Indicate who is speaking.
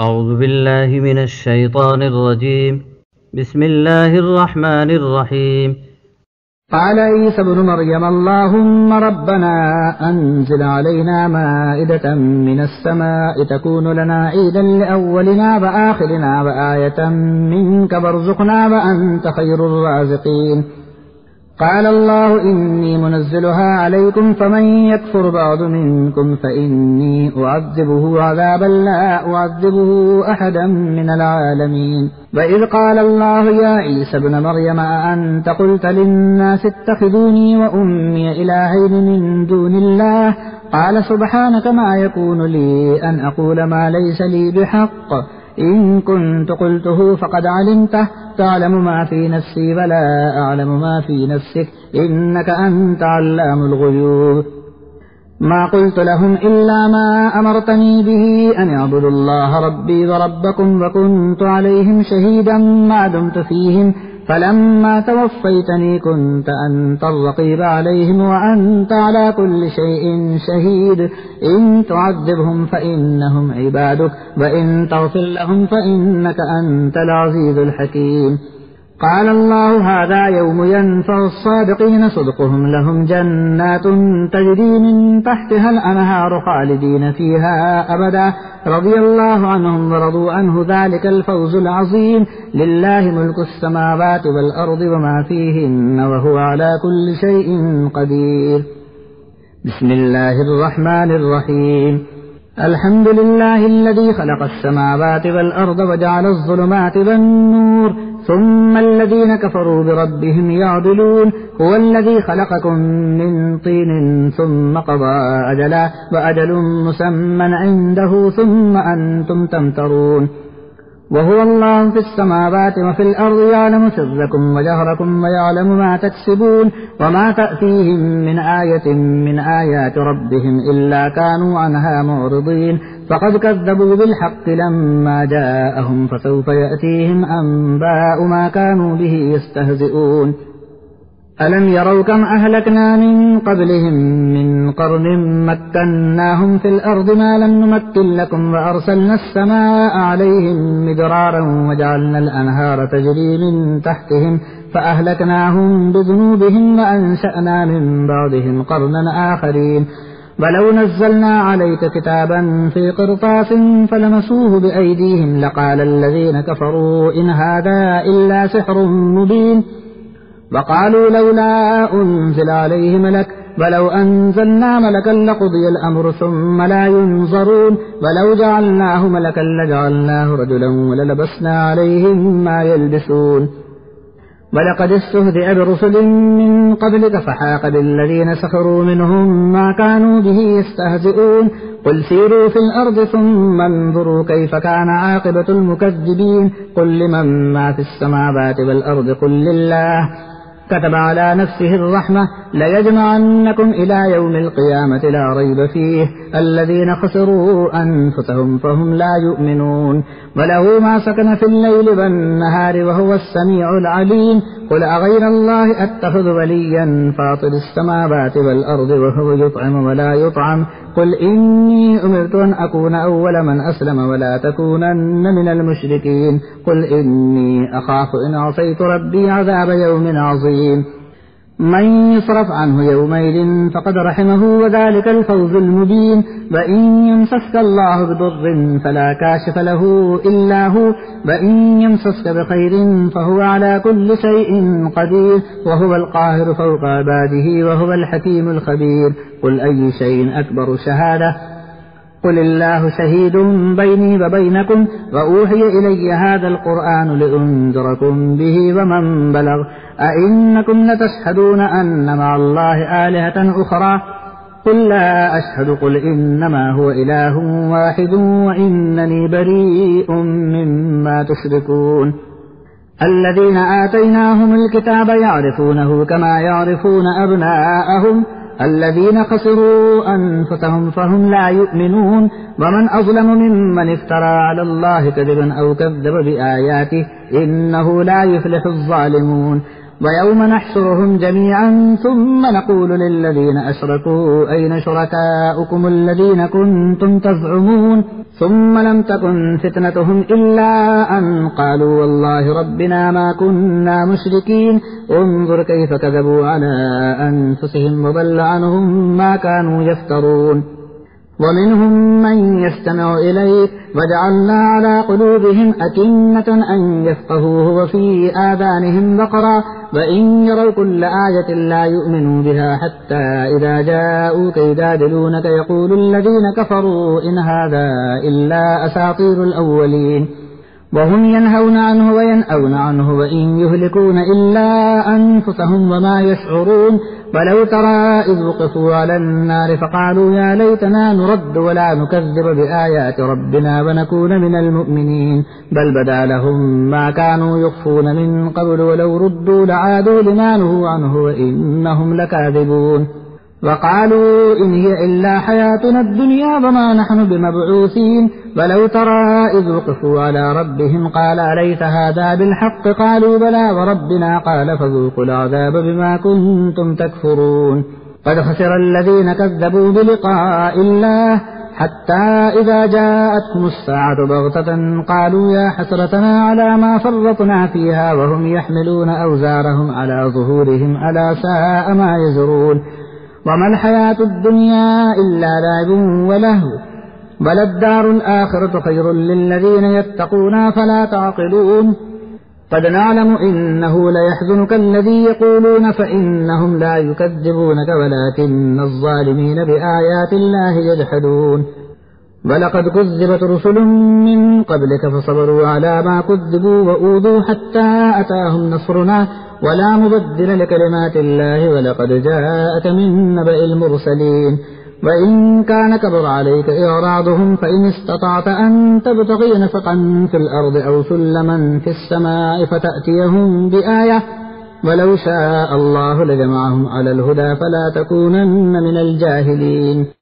Speaker 1: أعوذ بالله من الشيطان الرجيم. بسم الله الرحمن الرحيم.
Speaker 2: قال عيسى ابن مريم اللهم ربنا أنزل علينا مائدة من السماء تكون لنا عيدا لأولنا وآخرنا وآية منك وارزقنا وأنت خير الرازقين. قال الله إني منزلها عليكم فمن يكفر بعد منكم فإني أعذبه عذابا لا أعذبه أحدا من العالمين. وإذ قال الله يا عيسى ابن مريم أأنت قلت للناس اتخذوني وأمي إلهين من دون الله قال سبحانك ما يكون لي أن أقول ما ليس لي بحق إن كنت قلته فقد علمته تعلم ما في نفسي ولا أعلم ما في نفسك إنك أنت علام الغيوب. ما قلت لهم إلا ما أمرتني به أن اعبدوا الله ربي وربكم وكنت عليهم شهيدا ما دمت فيهم فلما توفيتني كنت أنت الرقيب عليهم وأنت على كل شيء شهيد. إن تعذبهم فإنهم عبادك وإن تغفر لهم فإنك أنت العزيز الحكيم. قال الله هذا يوم ينفع الصادقين صدقهم لهم جنات تجري من تحتها الأنهار خالدين فيها أبدا رضي الله عنهم ورضوا عنه ذلك الفوز العظيم. لله ملك السماوات والأرض وما فيهن وهو على كل شيء قدير. بسم الله الرحمن الرحيم. الحمد لله الذي خلق السماوات والأرض وجعل الظلمات والنور ثم الذين كفروا بربهم يعدلون. هو الذي خلقكم من طين ثم قضى أجلا وأجل مسمى عنده ثم أنتم تمترون. وهو الله في السماوات وفي الأرض يعلم سركم وجهركم ويعلم ما تكسبون وما تأتيهم من آية من آيات ربهم إلا كانوا عنها معرضين. فقد كذبوا بالحق لما جاءهم فسوف يأتيهم أنباء ما كانوا به يستهزئون. ألم يروا كم أهلكنا من قبلهم من قرن مكناهم في الأرض ما لم نمكن لكم وأرسلنا السماء عليهم مدرارا وجعلنا الأنهار تجري من تحتهم فأهلكناهم بذنوبهم وأنشأنا من بعدهم قرنا آخرين. ولو نزلنا عليك كتابا في قرطاس فلمسوه بأيديهم لقال الذين كفروا إن هذا إلا سحر مبين. وقالوا لولا أنزل عليه ملك ولو أنزلنا ملكا لقضي الأمر ثم لا ينظرون. ولو جعلناه ملكا لجعلناه رجلا وللبسنا عليهم ما يلبسون. ولقد استهزئ برسل من قبلك فحاق بالذين سخروا منهم ما كانوا به يستهزئون. قل سيروا في الأرض ثم انظروا كيف كان عاقبة المكذبين. قل لمن ما في السماوات والأرض قل لله كتب على نفسه الرحمة ليجمعنكم إلى يوم القيامة لا ريب فيه الذين خسروا أنفسهم فهم لا يؤمنون. وله ما سكن في الليل والنهار وهو السميع العليم. قل أغير الله أتخذ وليا فاطر السماوات والأرض وهو يطعم ولا يطعم. قل إني أمرت أن أكون أول من أسلم ولا تكونن من المشركين. قل إني أخاف إن عصيت ربي عذاب يوم عظيم. من يصرف عنه يومئذ فقد رحمه وذلك الفوز المبين. وإن يمسسك الله بضر فلا كاشف له إلا هو وإن يمسسك بخير فهو على كل شيء قدير وهو القاهر فوق عباده وهو الحكيم الخبير. قل أي شيء أكبر شهادة قل الله شهيد بيني وبينكم وأوحي إلي هذا القرآن لأنذركم به ومن بلغ. أئنكم لتشهدون أن مع الله آلهة أخرى قل لا أشهد. قل إنما هو إله واحد وإنني بريء مما تشركون. الذين آتيناهم الكتاب يعرفونه كما يعرفون أبناءهم الذين خسروا أنفسهم فهم لا يؤمنون. ومن أظلم ممن افترى على الله كذبا أو كذب بآياته إنه لا يفلح الظالمون. ويوم نحشرهم جميعا ثم نقول للذين أشركوا أين شركاؤكم الذين كنتم تزعمون ثم لم تكن فتنتهم إلا أن قالوا والله ربنا ما كنا مشركين انظر كيف كذبوا على أنفسهم وضل عنهم ما كانوا يفترون ومنهم من يستمع إليك وجعلنا على قلوبهم أكنة أن يفقهوه وفي آذانهم وقرا وإن يروا كل آية لا يؤمنوا بها حتى إذا جاءوك يجادلونك يقول الذين كفروا إن هذا إلا أساطير الأولين وهم ينهون عنه وينأون عنه وإن يهلكون إلا أنفسهم وما يشعرون ولو ترى إذ وقفوا على النار فقالوا يا ليتنا نرد ولا نكذب بآيات ربنا ونكون من المؤمنين بل بدا لهم ما كانوا يخفون من قبل ولو ردوا لعادوا لما نهوا عنه وإنهم لكاذبون وقالوا إن هي إلا حياتنا الدنيا وما نحن بمبعوثين ولو ترى إذ وقفوا على ربهم قال أليس هذا بالحق قالوا بلى وربنا قال فذوقوا العذاب بما كنتم تكفرون قد خسر الذين كذبوا بلقاء الله حتى إذا جاءتهم الساعة بغتة قالوا يا حسرتنا على ما فرطنا فيها وهم يحملون أوزارهم على ظهورهم ألا ساء ما يزرون وما الحياة الدنيا إلا لعب ولهو بل الدار الآخرة خير للذين يتقون فلا تعقلون قد نعلم إنه ليحزنك الذي يقولون فإنهم لا يكذبونك ولكن الظالمين بآيات الله يجحدون ولقد كذبت رسل من قبلك فصبروا على ما كذبوا وأوذوا حتى أتاهم نصرنا ولا مبدل لكلمات الله ولقد جاءك من نبأ المرسلين وإن كان كبر عليك إعراضهم فإن استطعت أن تبتغي نفقا في الأرض أو سلما في السماء فتأتيهم بآية ولو شاء الله لجمعهم على الهدى فلا تكونن من الجاهلين